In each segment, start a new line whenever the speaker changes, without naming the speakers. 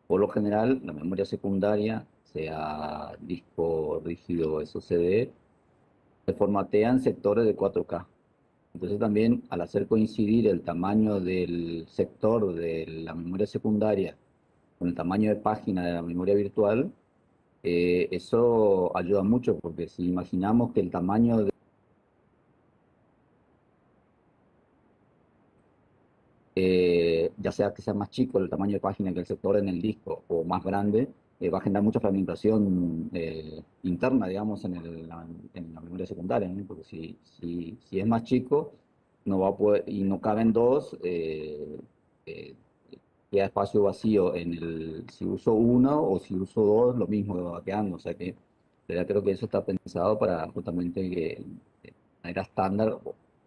por lo general, la memoria secundaria, sea disco rígido o SSD, se formatean sectores de 4K. Entonces también al hacer coincidir el tamaño del sector de la memoria secundaria con el tamaño de página de la memoria virtual, eso ayuda mucho porque si imaginamos que el tamaño ya sea que sea más chico el tamaño de página que el sector en el disco o más grande, va a generar mucha fragmentación interna, digamos, en la memoria secundaria, ¿no? Porque si es más chico, no va a poder, y no caben dos, eh, queda espacio vacío si uso uno o si uso dos, lo mismo va quedando. O sea que, de verdad, creo que eso está pensado para justamente que de manera estándar,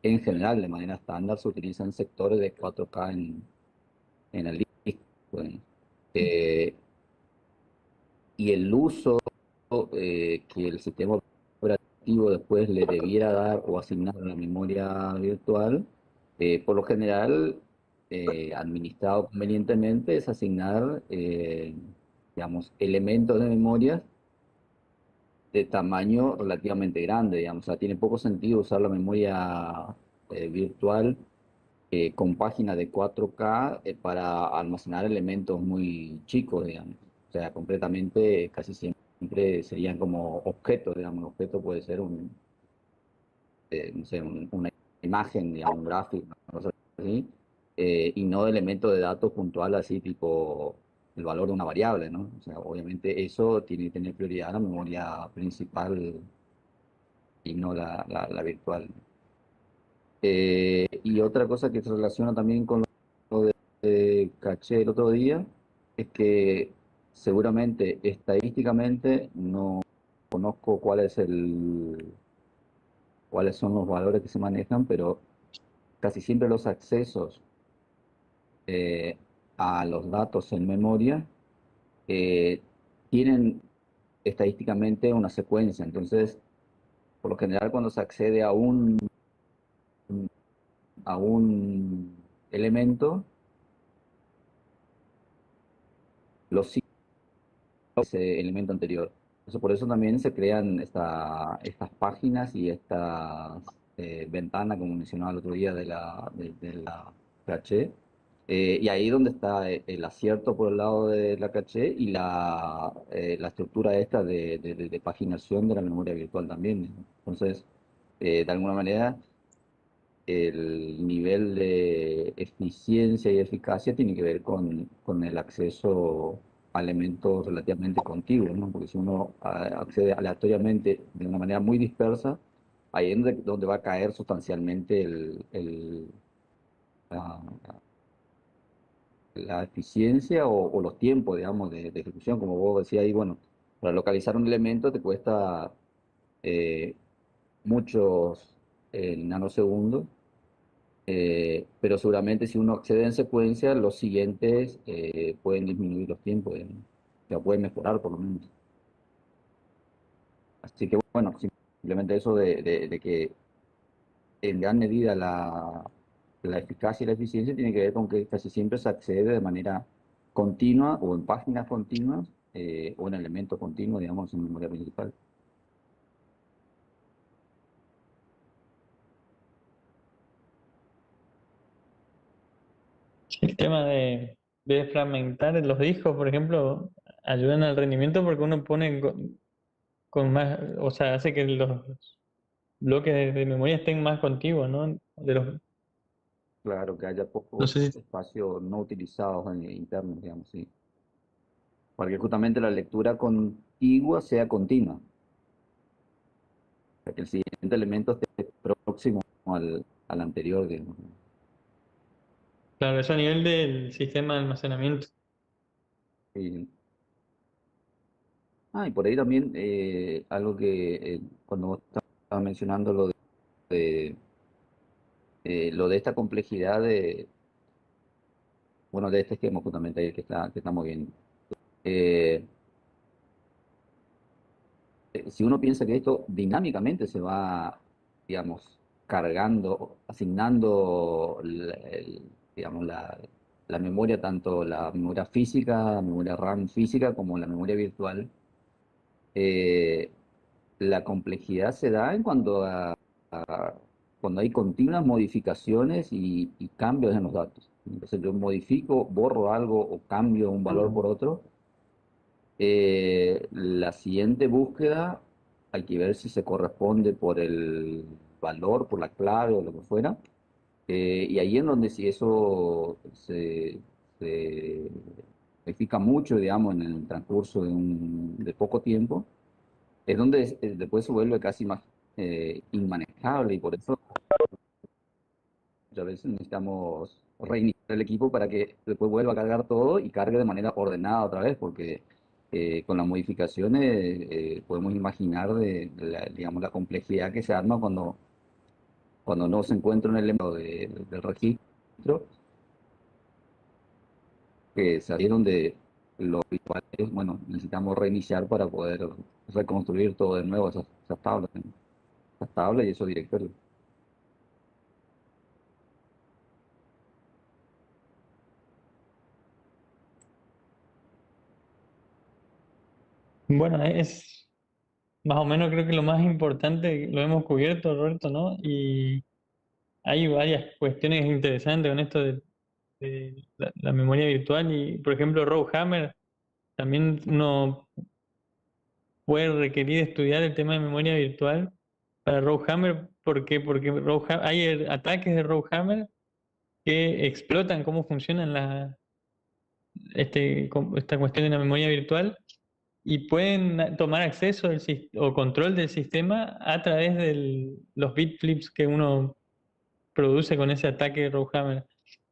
en general, de manera estándar, se utilizan sectores de 4K en el disco. Bueno. Eh, y el uso que el sistema operativo después le debiera dar o asignar a la memoria virtual, por lo general, administrado convenientemente, es asignar, digamos, elementos de memoria de tamaño relativamente grande, digamos. O sea, tiene poco sentido usar la memoria virtual con páginas de 4K para almacenar elementos muy chicos, digamos. O sea, concretamente casi siempre serían como objetos, digamos. Un objeto puede ser no sé, una imagen, digamos, un gráfico, una cosa así, y no elementos de datos puntual así tipo el valor de una variable, ¿no? O sea, obviamente eso tiene que tener prioridad en la memoria principal y no la virtual. Y otra cosa que se relaciona también con lo de caché el otro día es que seguramente estadísticamente no conozco cuáles son los valores que se manejan, pero casi siempre los accesos eh, a los datos en memoria eh, tienen estadísticamente una secuencia. Entonces, por lo general, cuando se accede a un elemento, los ese elemento anterior. Entonces, por eso también se crean estas páginas y estas ventanas, como mencionaba el otro día, de la caché. Y ahí donde está el acierto por el lado de la caché y la estructura esta de paginación de la memoria virtual también. Entonces, de alguna manera, el nivel de eficiencia y eficacia tiene que ver con el acceso a elementos relativamente contiguos, ¿no? Porque si uno accede aleatoriamente de una manera muy dispersa, ahí es donde va a caer sustancialmente la, la eficiencia o los tiempos, digamos, de ejecución. Como vos decías ahí, bueno, para localizar un elemento te cuesta eh, muchos nanosegundos, pero seguramente si uno accede en secuencia, los siguientes pueden disminuir los tiempos, digamos. O sea, pueden mejorar por lo menos. Así que bueno, simplemente eso de que en gran medida la eficacia y la eficiencia tiene que ver con que casi siempre se accede de manera continua o en páginas continuas o en elementos continuos, digamos, en memoria principal.
El tema de fragmentar los discos, por ejemplo, ayudan al rendimiento porque uno pone con más, o sea, hace que los bloques de memoria estén más contiguos, ¿no?
Claro, que haya
No
pocos
sé si,
espacios no utilizados internos, digamos, sí. Para que justamente la lectura contigua sea continua, para que el siguiente elemento esté próximo al anterior, digamos.
claro, eso a nivel del sistema de almacenamiento.
Y, y por ahí también algo que cuando vos estabas mencionando lo de esta complejidad bueno, de este esquema justamente ahí que estamos viendo. Eh, si uno piensa que esto dinámicamente se va, digamos, cargando, asignando, digamos, la memoria, tanto la memoria física, la memoria RAM física, como la memoria virtual, eh, la complejidad se da en cuando hay continuas modificaciones y cambios en los datos. Entonces yo modifico, borro algo o cambio un valor por otro. La siguiente búsqueda hay que ver si se corresponde por el valor, por la clave o lo que fuera. Y ahí en donde si eso se modifica mucho, digamos, en el transcurso de poco tiempo, es donde después se vuelve casi más inmanejable y por eso muchas veces necesitamos reiniciar el equipo para que después vuelva a cargar todo y cargue de manera ordenada otra vez, porque con las modificaciones podemos imaginar digamos, la complejidad que se arma cuando no se encuentra un elemento del registro, que salieron de los visuales, bueno, necesitamos reiniciar para poder reconstruir todo de nuevo esas tablas y esos directorios.
Bueno, es más o menos creo que lo más importante lo hemos cubierto, Roberto, ¿no? Y hay varias cuestiones interesantes con esto de la memoria virtual y, por ejemplo, Rowhammer, también uno puede requerir estudiar el tema de memoria virtual para Rowhammer. ¿Por qué? Porque hay ataques de Rowhammer que explotan cómo funcionan esta cuestión de la memoria virtual y pueden tomar acceso o control del sistema a través de los bit flips que uno produce con ese ataque de Rowhammer.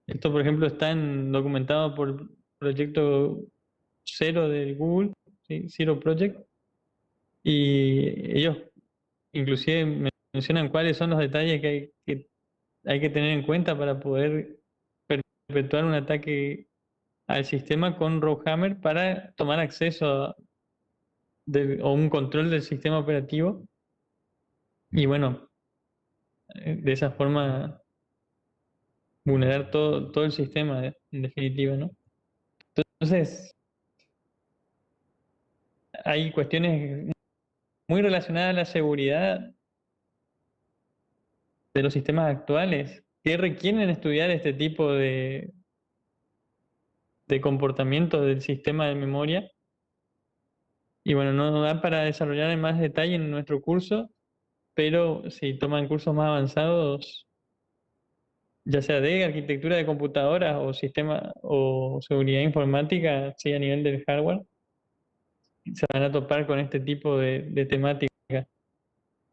Esto, por ejemplo, está documentado por Proyecto Zero de Google, ¿sí? Zero Project, y ellos inclusive mencionan cuáles son los detalles que hay que tener en cuenta para poder perpetuar un ataque al sistema con Rowhammer para tomar acceso o un control del sistema operativo y bueno, de esa forma vulnerar todo el sistema en definitiva, ¿no? Entonces, hay cuestiones muy relacionadas a la seguridad de los sistemas actuales que requieren estudiar este tipo de comportamiento del sistema de memoria. Y bueno, no da para desarrollar en más detalle en nuestro curso, pero si toman cursos más avanzados, ya sea de arquitectura de computadoras o sistema o seguridad informática, sí, a nivel del hardware, se van a topar con este tipo de temática.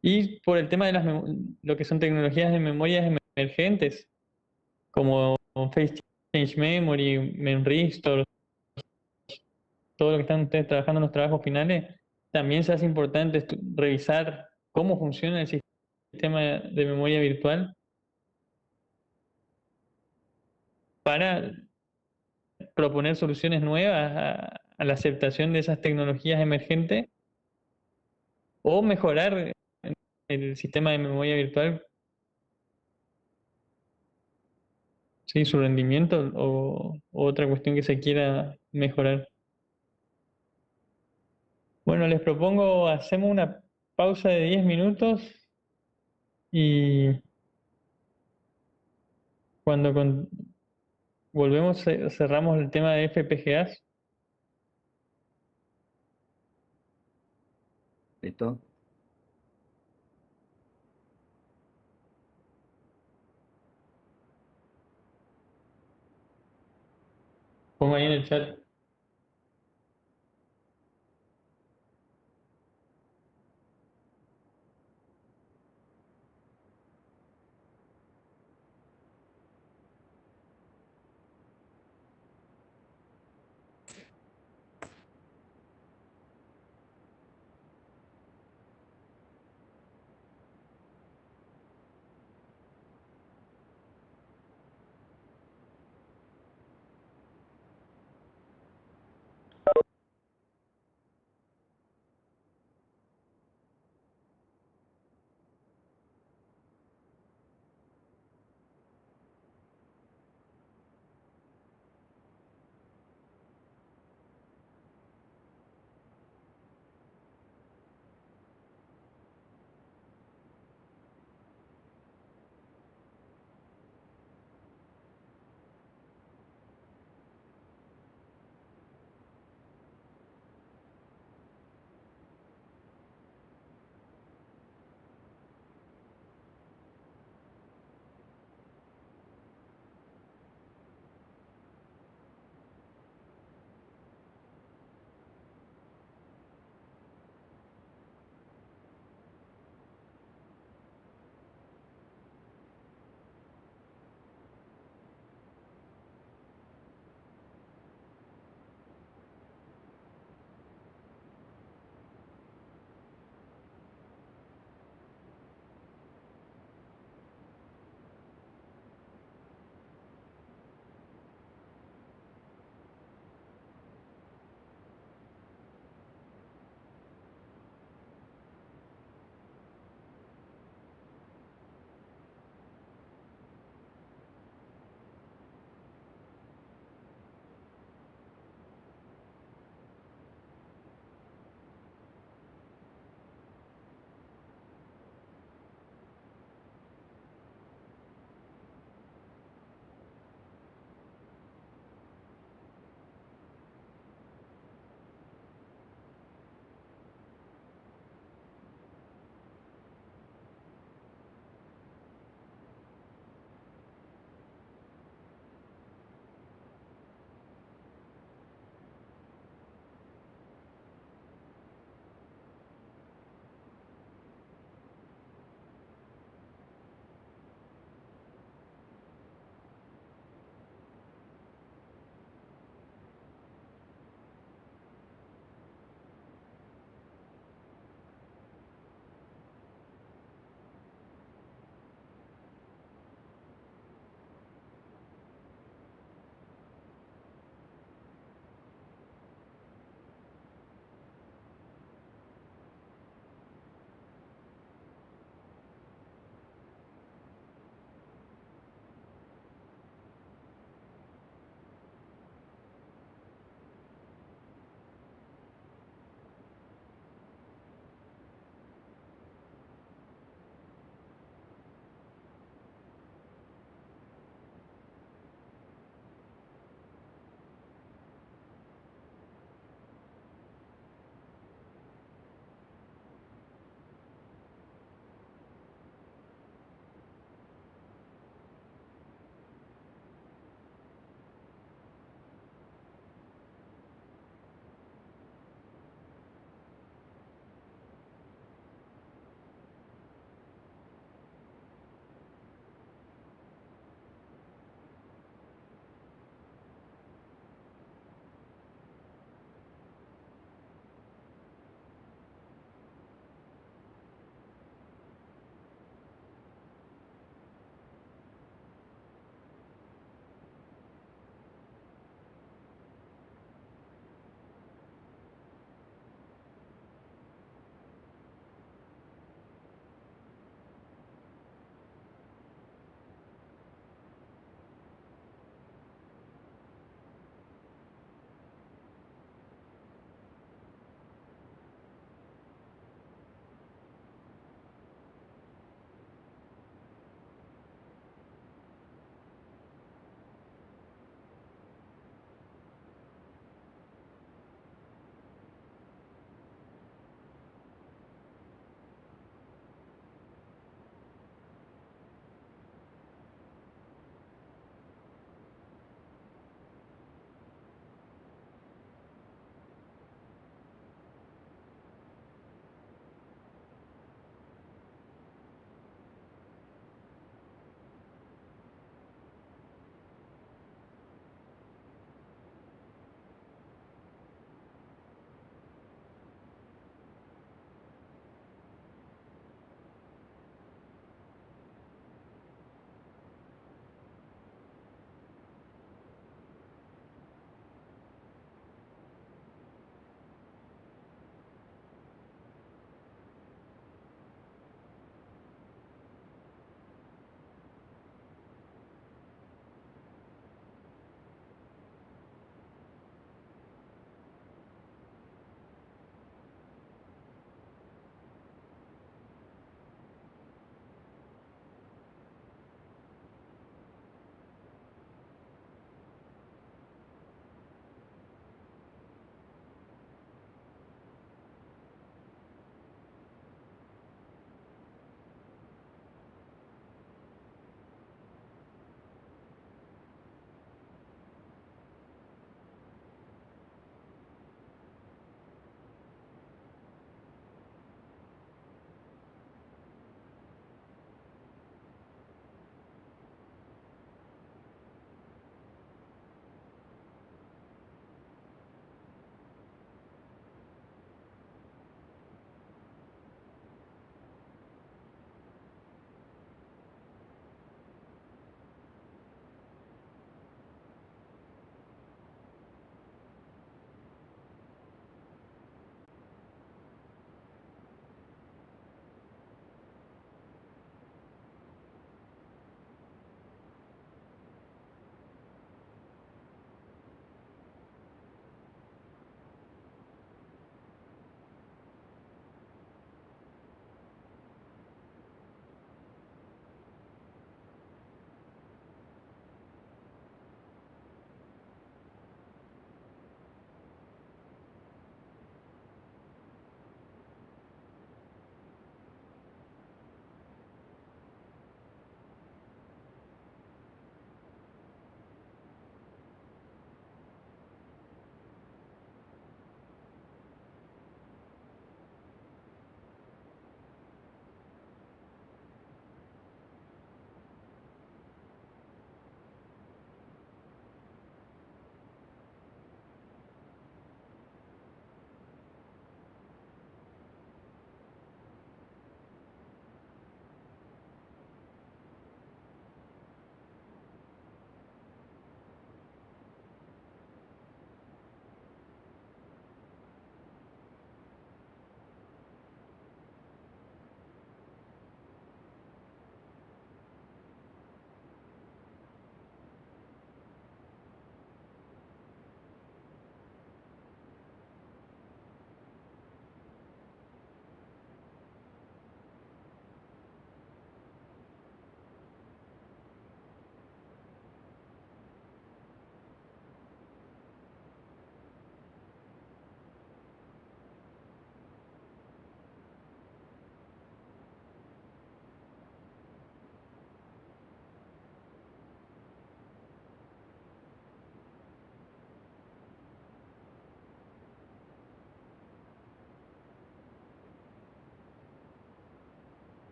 Y por el tema de lo que son tecnologías de memorias emergentes, como Phase Change Memory, Memristor, todo lo que están ustedes trabajando en los trabajos finales, también se hace importante revisar cómo funciona el sistema de memoria virtual para proponer soluciones nuevas a la aceptación de esas tecnologías emergentes o mejorar el sistema de memoria virtual, ¿sí? Su rendimiento o otra cuestión que se quiera mejorar. Bueno, les propongo, hacemos una pausa de 10 minutos y cuando volvemos cerramos el tema de FPGAs.
¿Listo?
Pongo ahí en el chat.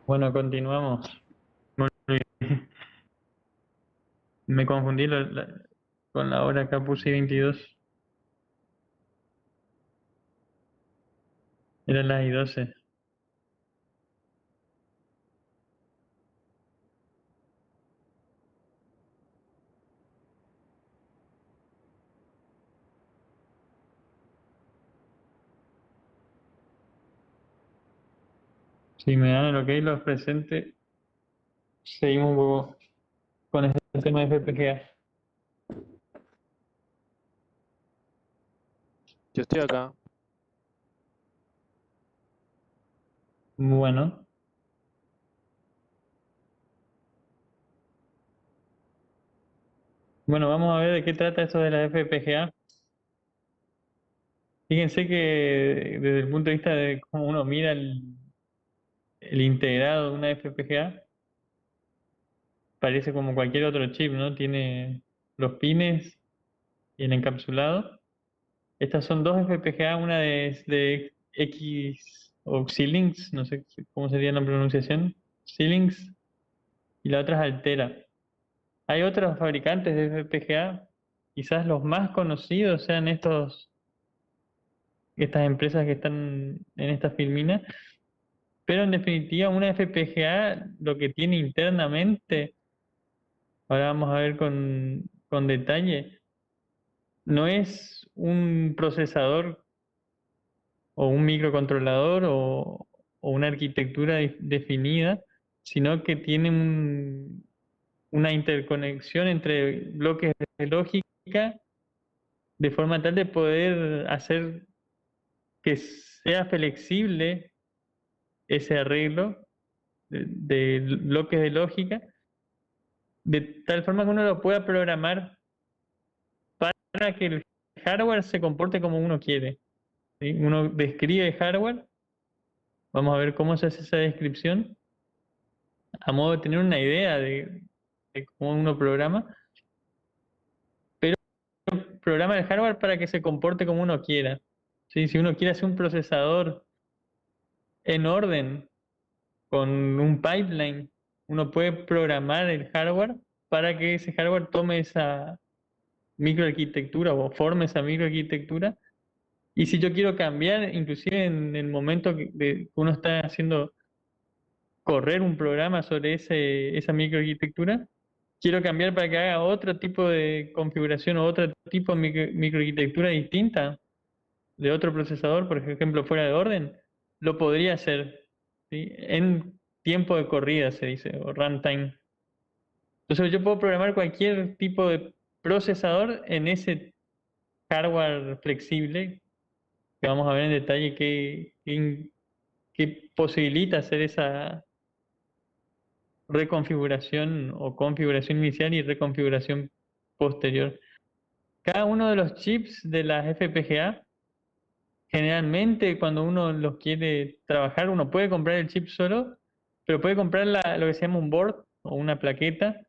Bueno, continuamos. Me confundí con la hora, acá puse 22. Eran las y 12. Si me dan el ok los presentes, seguimos un poco con este tema de FPGA.
Yo estoy acá.
Bueno, vamos a ver de qué trata eso de la FPGA. Fíjense que desde el punto de vista de cómo uno mira el integrado de una FPGA, parece como cualquier otro chip, ¿no? Tiene los pines y el encapsulado. Estas son dos FPGA, una de X o Xilinx, no sé cómo sería la pronunciación, Xilinx, y la otra es Altera. Hay otros fabricantes de FPGA, quizás los más conocidos sean estas empresas que están en esta filmina, pero en definitiva una FPGA lo que tiene internamente, ahora vamos a ver con detalle, no es un procesador o un microcontrolador o una arquitectura definida, sino que tiene una interconexión entre bloques de lógica de forma tal de poder hacer que sea flexible ese arreglo de bloques de lógica, de tal forma que uno lo pueda programar para que el hardware se comporte como uno quiere. ¿Sí? Uno describe hardware, vamos a ver cómo se hace esa descripción, a modo de tener una idea de cómo uno programa, pero programa el hardware para que se comporte como uno quiera. ¿Sí? Si uno quiere hacer un procesador en orden, con un pipeline, uno puede programar el hardware para que ese hardware tome esa microarquitectura o forme esa microarquitectura. Y si yo quiero cambiar, inclusive en el momento que uno está haciendo correr un programa sobre esa microarquitectura, quiero cambiar para que haga otro tipo de configuración o otro tipo de microarquitectura distinta de otro procesador, por ejemplo, fuera de orden, lo podría hacer, ¿sí? En tiempo de corrida se dice, o runtime. Entonces yo puedo programar cualquier tipo de procesador en ese hardware flexible, que vamos a ver en detalle qué posibilita hacer esa reconfiguración o configuración inicial y reconfiguración posterior. Cada uno de los chips de las FPGA, generalmente cuando uno los quiere trabajar, uno puede comprar el chip solo, pero puede comprar lo que se llama un board o una plaqueta,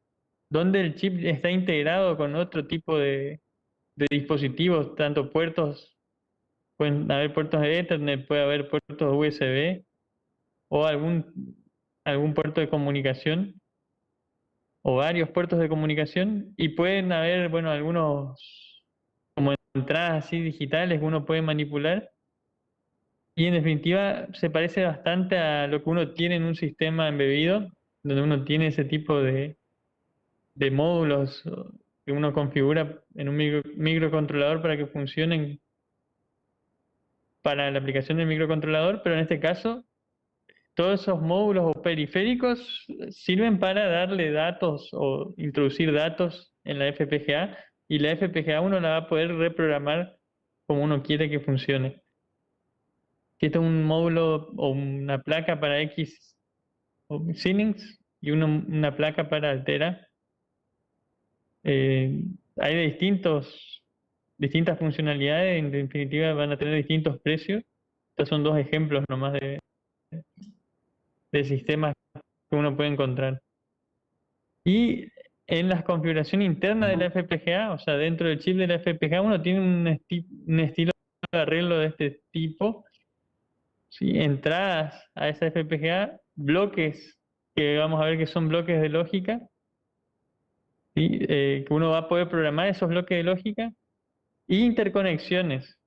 donde el chip está integrado con otro tipo de dispositivos, tanto puertos, pueden haber puertos de Ethernet, puede haber puertos USB o algún puerto de comunicación o varios puertos de comunicación, y pueden haber, bueno, algunos como entradas así digitales que uno puede manipular, y en definitiva se parece bastante a lo que uno tiene en un sistema embebido, donde uno tiene ese tipo de módulos que uno configura en un microcontrolador para que funcionen para la aplicación del microcontrolador, pero en este caso todos esos módulos o periféricos sirven para darle datos o introducir datos en la FPGA, y la FPGA uno la va a poder reprogramar como uno quiere que funcione. Si esto es un módulo o una placa para X o Xilinx y una placa para Altera, hay de distintas funcionalidades, en definitiva van a tener distintos precios. Estos son dos ejemplos nomás de sistemas que uno puede encontrar. Y en la configuración interna de la FPGA, o sea, dentro del chip de la FPGA, uno tiene un estilo de arreglo de este tipo. ¿Sí? Entradas a esa FPGA bloques que vamos a ver que son bloques de lógica, ¿sí? Que uno va a poder programar esos bloques de lógica y interconexiones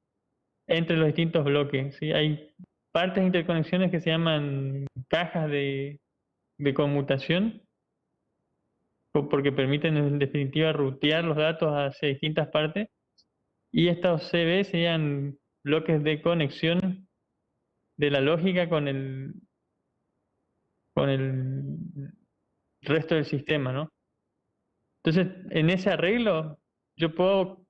entre los distintos bloques, ¿sí? Hay partes de interconexiones que se llaman cajas de conmutación, porque permiten en definitiva rutear los datos hacia distintas partes, y estos CB serían bloques de conexión de la lógica con el resto del sistema, ¿no? Entonces, en ese arreglo, yo puedo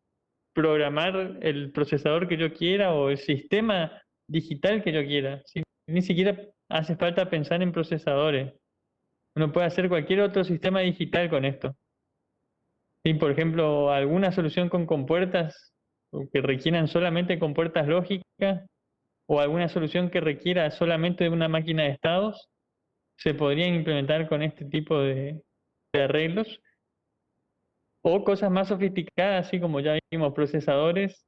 programar el procesador que yo quiera o el sistema digital que yo quiera, ¿sí? Ni siquiera hace falta pensar en procesadores. Uno puede hacer cualquier otro sistema digital con esto. ¿Sí? Por ejemplo, alguna solución con compuertas o que requieran solamente compuertas lógicas o alguna solución que requiera solamente de una máquina de estados, se podrían implementar con este tipo de arreglos. O cosas más sofisticadas, así como ya vimos, procesadores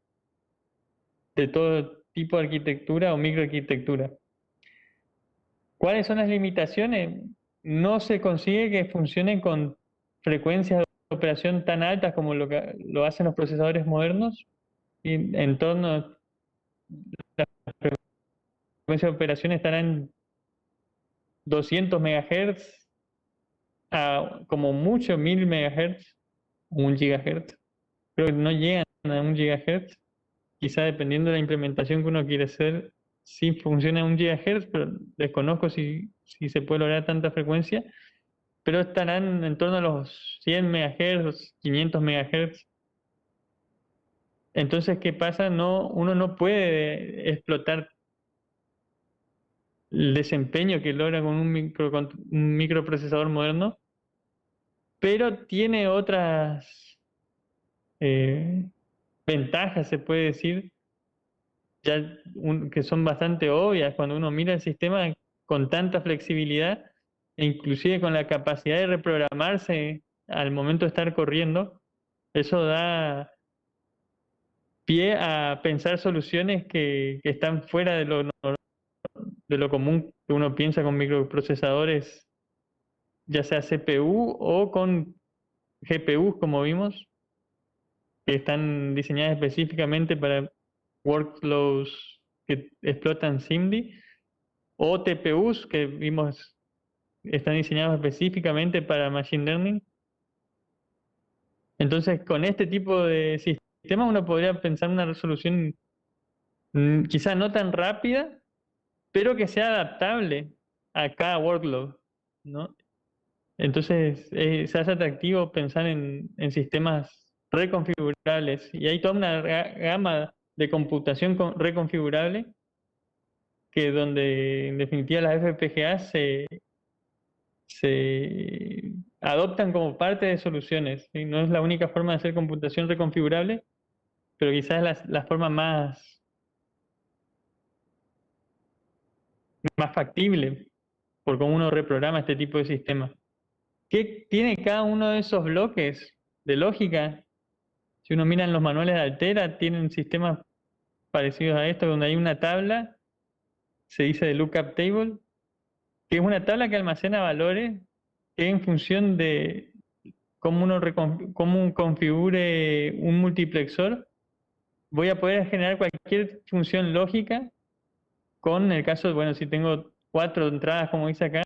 de todo tipo de arquitectura o microarquitectura. ¿Cuáles son las limitaciones? No se consigue que funcionen con frecuencias de operación tan altas como lo hacen los procesadores modernos, y en torno a frecuencias de operación estarán en 200 MHz a como mucho 1000 MHz, 1 GHz. Creo que no llegan a 1 GHz. Quizá dependiendo de la implementación que uno quiere hacer, sí funciona a 1 GHz, pero desconozco si se puede lograr tanta frecuencia, pero estarán en torno a los 100 MHz, 500 MHz. Entonces, ¿qué pasa? Uno no puede explotar el desempeño que logra con un microprocesador moderno, pero tiene otras ventajas, se puede decir, que son bastante obvias cuando uno mira el sistema con tanta flexibilidad e inclusive con la capacidad de reprogramarse al momento de estar corriendo. Eso da pie a pensar soluciones que están fuera de lo común que uno piensa con microprocesadores, ya sea CPU o con GPUs, como vimos, que están diseñadas específicamente para workflows que explotan SIMD, o TPUs que vimos están diseñados específicamente para Machine Learning. Entonces, con este tipo de sistemas uno podría pensar una resolución quizá no tan rápida, pero que sea adaptable a cada workload, ¿no? Entonces, se hace atractivo pensar en sistemas reconfigurables, y hay toda una gama de computación reconfigurable que donde en definitiva las FPGA se adoptan como parte de soluciones, ¿sí? No es la única forma de hacer computación reconfigurable, pero quizás es la forma más factible por cómo uno reprograma este tipo de sistemas. ¿Qué tiene cada uno de esos bloques de lógica? Si uno mira en los manuales de Altera, tienen sistemas parecidos a esto, donde hay una tabla, se dice de lookup table, que es una tabla que almacena valores que en función de cómo configure un multiplexor, voy a poder generar cualquier función lógica con el caso, bueno, si tengo 4 entradas, como dice acá,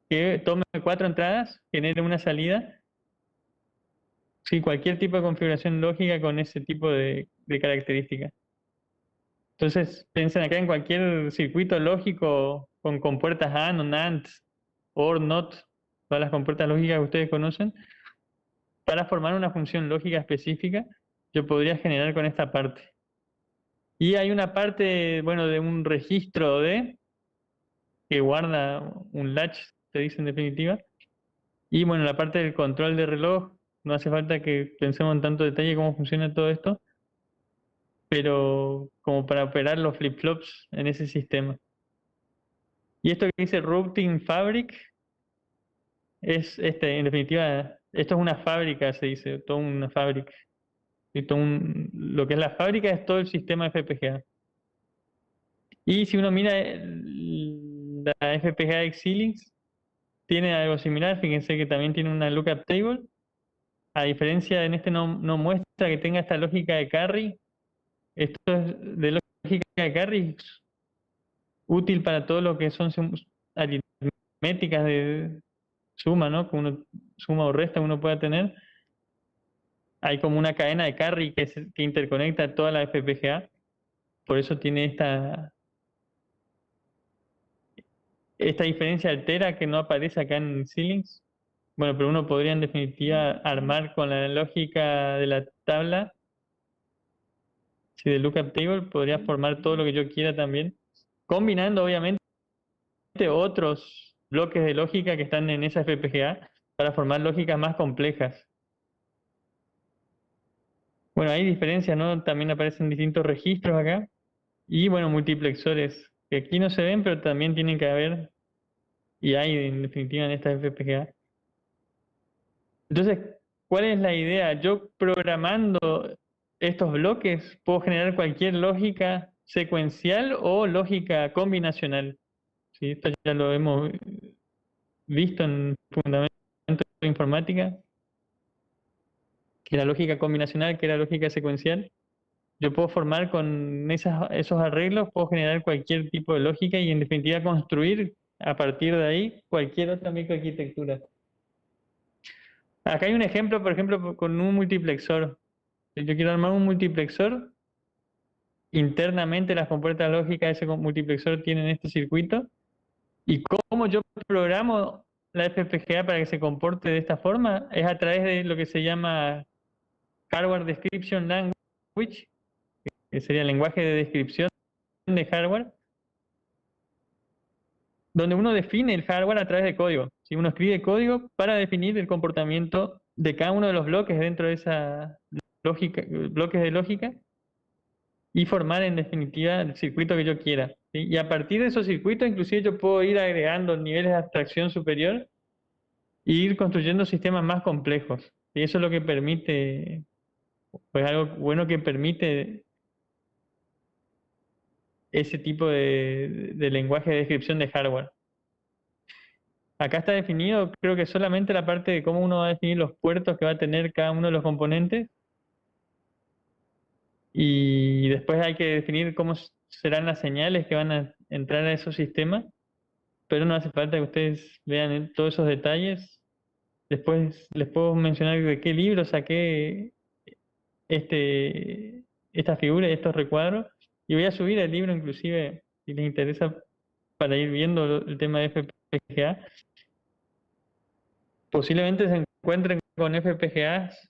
que tome 4 entradas, genere una salida. Sí, cualquier tipo de configuración lógica con ese tipo de características. Entonces, piensen acá en cualquier circuito lógico con compuertas AND o NAND, OR, NOT, todas las compuertas lógicas que ustedes conocen. Para formar una función lógica específica, yo podría generar con esta parte. Y hay una parte, bueno, de un registro que guarda un latch, se dice en definitiva. Y bueno, la parte del control de reloj, no hace falta que pensemos en tanto detalle cómo funciona todo esto, pero como para operar los flip-flops en ese sistema. Y esto que dice Routing Fabric en definitiva, esto es una fábrica, se dice, toda una fábrica. Y lo que es la fábrica es todo el sistema FPGA. Y si uno mira la FPGA Xilinx tiene algo similar, fíjense que también tiene una lookup table. A diferencia, en este no muestra que tenga esta lógica de carry. Esto es de lógica de carry, es útil para todo lo que son aritméticas de suma, ¿no? Que uno suma o resta uno pueda tener. Hay como una cadena de carry que interconecta toda la FPGA. Por eso tiene esta diferencia altera que no aparece acá en Xilinx. Bueno, pero uno podría en definitiva armar con la lógica de la tabla, si de lookup table, podría formar todo lo que yo quiera también, combinando obviamente otros bloques de lógica que están en esa FPGA para formar lógicas más complejas. Bueno, hay diferencias, ¿no? También aparecen distintos registros acá. Y bueno, multiplexores, que aquí no se ven, pero también tienen que haber, y hay en definitiva en esta FPGA. Entonces, ¿cuál es la idea? Yo programando estos bloques puedo generar cualquier lógica secuencial o lógica combinacional. ¿Sí? Esto ya lo hemos visto en Fundamentos de Informática, que la lógica combinacional, que era lógica secuencial. Yo puedo formar con esos arreglos, puedo generar cualquier tipo de lógica y en definitiva construir a partir de ahí cualquier otra microarquitectura. Acá hay un ejemplo, por ejemplo, con un multiplexor. Si yo quiero armar un multiplexor, internamente las compuertas lógicas de ese multiplexor tienen este circuito. Y cómo yo programo la FPGA para que se comporte de esta forma es a través de lo que se llama Hardware Description Language, que sería el lenguaje de descripción de hardware, donde uno define el hardware a través de código. Si uno escribe código para definir el comportamiento de cada uno de los bloques dentro de esa lógica, bloques de lógica, y formar en definitiva el circuito que yo quiera. ¿Sí? Y a partir de esos circuitos, inclusive yo puedo ir agregando niveles de abstracción superior e ir construyendo sistemas más complejos. Y eso es lo que permite, pues algo bueno que permite ese tipo de lenguaje de descripción de hardware. Acá está definido, creo que solamente la parte de cómo uno va a definir los puertos que va a tener cada uno de los componentes. Y después hay que definir cómo serán las señales que van a entrar a esos sistemas. Pero no hace falta que ustedes vean todos esos detalles. Después les puedo mencionar de qué libro saqué esta figura y estos recuadros. Y voy a subir el libro inclusive, si les interesa, para ir viendo el tema de FPGA. Posiblemente se encuentren con FPGAs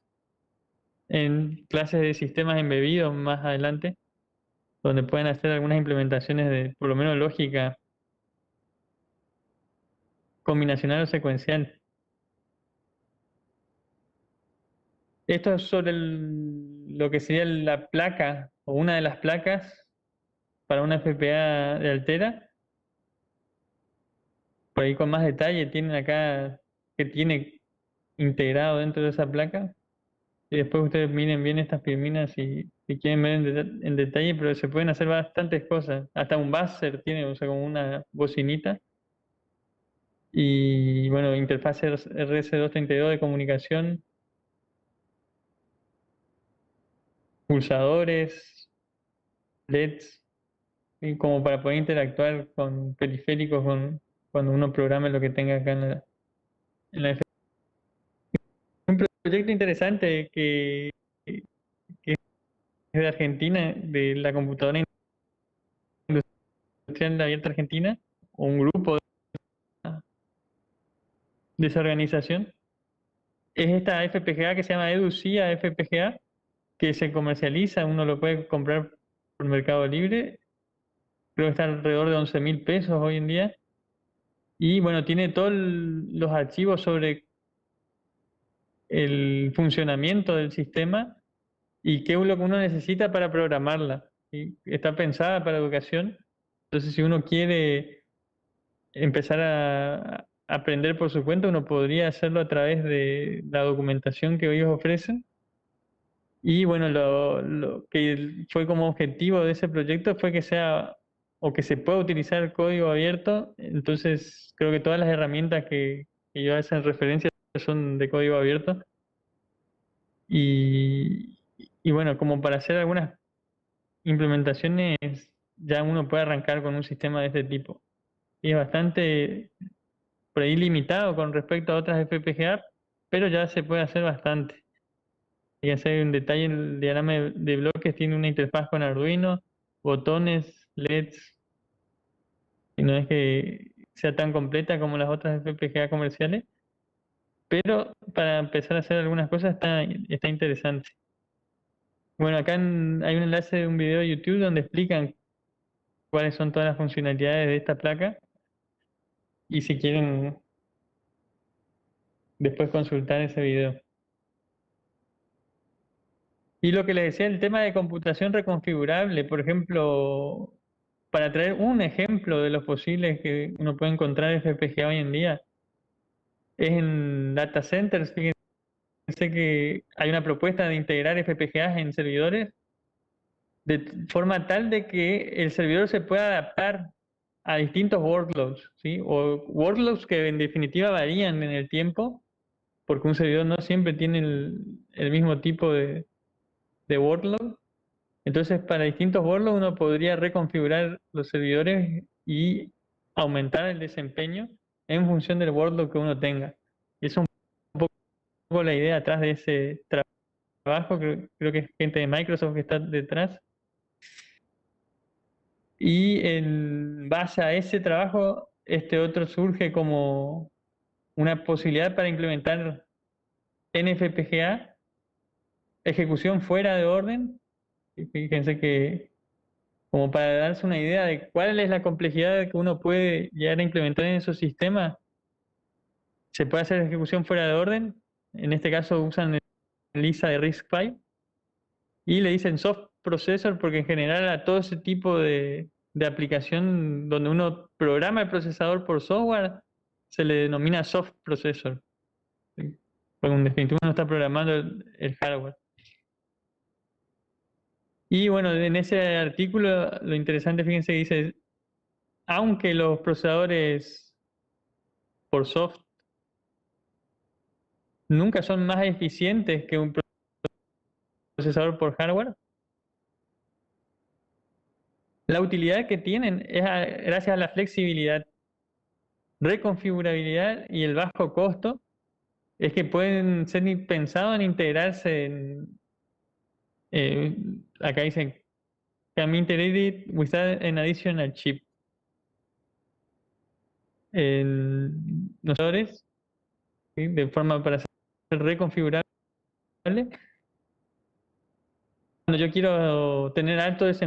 en clases de sistemas embebidos más adelante, donde pueden hacer algunas implementaciones de, por lo menos, lógica combinacional o secuencial. Esto es sobre lo que sería la placa o una de las placas para una FPGA de Altera. Por ahí con más detalle tienen acá que tiene integrado dentro de esa placa. Y después ustedes miren bien estas firminas si quieren ver en detalle, pero se pueden hacer bastantes cosas. Hasta un buzzer tiene, o sea, como una bocinita. Y bueno, interfaz RS232 de comunicación, pulsadores, LEDs, y como para poder interactuar con periféricos cuando uno programa lo que tenga acá en la Un proyecto interesante que es de Argentina, de la computadora industrial abierta argentina, o un grupo de esa organización, es esta FPGA que se llama EduCIA FPGA, que se comercializa, uno lo puede comprar por Mercado Libre, creo que está alrededor de 11.000 pesos hoy en día, y bueno, tiene todos los archivos sobre el funcionamiento del sistema y qué es lo que uno necesita para programarla. ¿Sí? Está pensada para educación, entonces si uno quiere empezar a aprender por su cuenta, uno podría hacerlo a través de la documentación que ellos ofrecen. Y bueno, lo que fue como objetivo de ese proyecto fue que sea o que se pueda utilizar código abierto, entonces creo que todas las herramientas que yo hacen referencia son de código abierto. Y bueno, como para hacer algunas implementaciones, ya uno puede arrancar con un sistema de este tipo. Y es bastante por ahí limitado con respecto a otras FPGA, pero ya se puede hacer bastante. Fíjense un detalle, el diagrama de bloques tiene una interfaz con Arduino, botones, LEDs, y no es que sea tan completa como las otras FPGA comerciales, pero para empezar a hacer algunas cosas está interesante. Bueno, acá hay un enlace de un video de YouTube donde explican cuáles son todas las funcionalidades de esta placa y si quieren después consultar ese video. Y lo que les decía, el tema de computación reconfigurable, por ejemplo, para traer un ejemplo de los posibles que uno puede encontrar en FPGA hoy en día, es en data centers. Fíjense que hay una propuesta de integrar FPGAs en servidores de forma tal de que el servidor se pueda adaptar a distintos workloads, ¿sí? O workloads que en definitiva varían en el tiempo, porque un servidor no siempre tiene el mismo tipo de workload. Entonces, para distintos workloads uno podría reconfigurar los servidores y aumentar el desempeño en función del workload que uno tenga. Y eso es un poco la idea atrás de ese trabajo, creo que es gente de Microsoft que está detrás. Y en base a ese trabajo, este otro surge como una posibilidad para implementar NFPGA, ejecución fuera de orden. Y fíjense que como para darse una idea de cuál es la complejidad que uno puede llegar a implementar en esos sistemas, se puede hacer ejecución fuera de orden. En este caso usan el Lisa de RISC-V y le dicen soft processor porque en general a todo ese tipo de aplicación donde uno programa el procesador por software se le denomina soft processor. ¿Sí? Porque en definitiva uno está programando el hardware. Y bueno, en ese artículo lo interesante, fíjense, dice, aunque los procesadores por soft nunca son más eficientes que un procesador por hardware, la utilidad que tienen es gracias a la flexibilidad, reconfigurabilidad y el bajo costo, es que pueden ser pensados en integrarse en, eh, acá dicen, can be integrated without an additional chip. Nosotros, ¿sí? De forma para ser reconfigurable. Cuando yo quiero tener alto desempeño